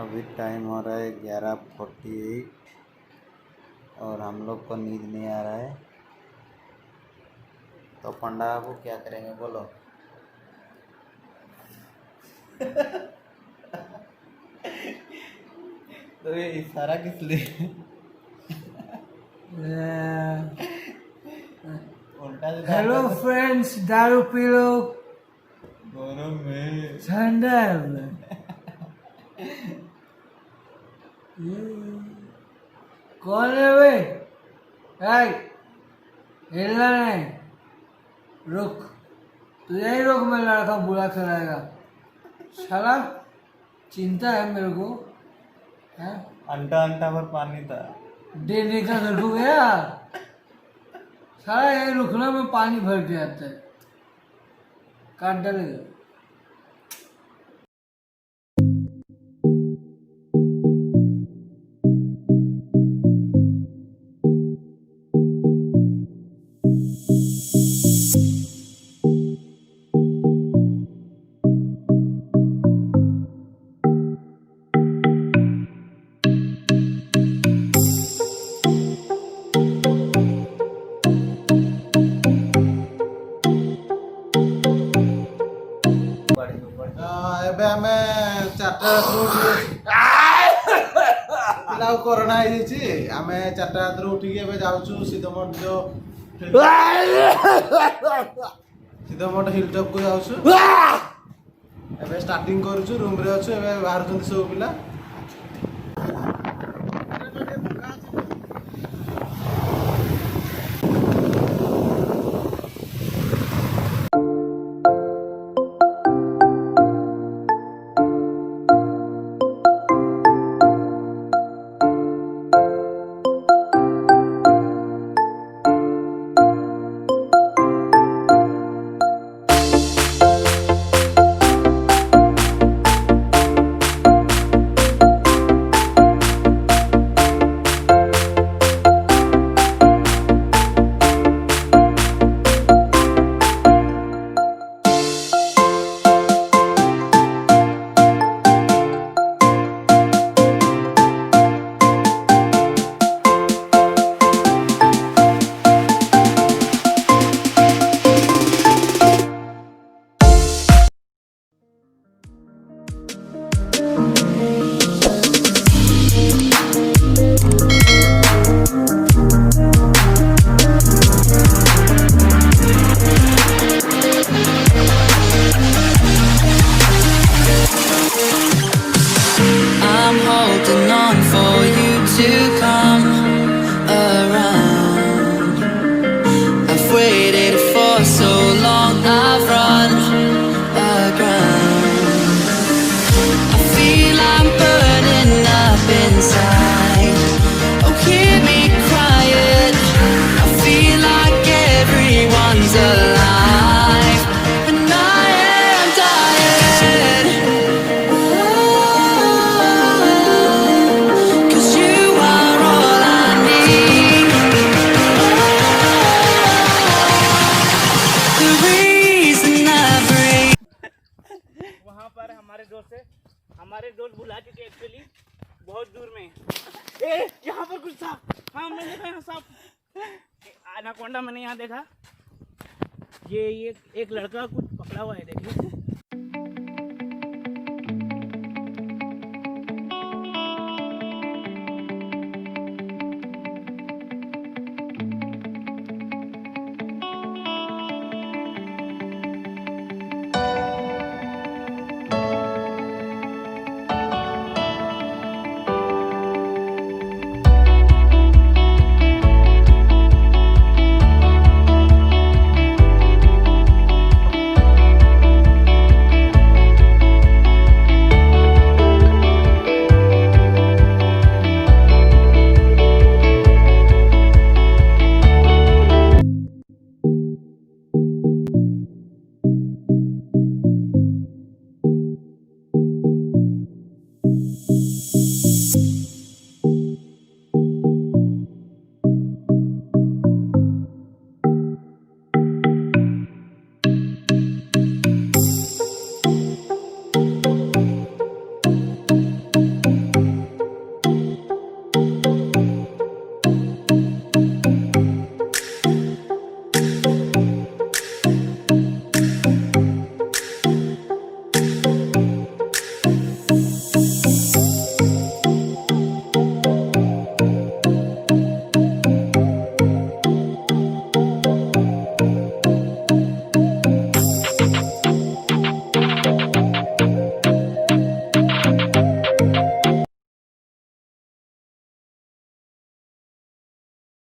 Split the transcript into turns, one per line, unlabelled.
अभी टाइम हो रहा है 11:48 और हम लोग को नींद नहीं आ रहा है। तो पंडा बाबू क्या करेंगे बोलो। तो ये इशारा किस लिए?
हेलो फ्रेंड्स, दारू पी लो
गरम में
ठंडा कौन है वे? हिलना नहीं, रुक, तू यही रुक, मैं लड़का बुरा कराएगा साला। चिंता है मेरे को, है?
अंटा अंटा भर पानी था
देने का घर को गया सारा, यही रुकना में पानी भर के आता है, काट डालेगा।
ଏବେ ଆମେ 4ଟା ପିଲାକୁ କରୋନା ହେଇଯାଇଛି। ଆମେ 4ଟା ରାତିରୁ ଉଠିକି ଏବେ ଯାଉଛୁ ସିଦ୍ଧମଠ ହିଲ୍ ଟପ୍ କୁ ଯାଉଛୁ। ଏବେ ଷ୍ଟାର୍ଟିଂ କରୁଛୁ, ରୁମ୍ରେ ଅଛୁ, ଏବେ ବାହାରୁଛନ୍ତି ସବୁ ପିଲା।
हमारे दोस्त बुला चुके एक्चुअली बहुत दूर में। यहाँ पर कुछ सांप, हाँ मैंने देखा यहाँ सांप, एनाकोंडा मैंने यहाँ देखा। ये एक लड़का कुछ पकड़ा हुआ है, देखिए।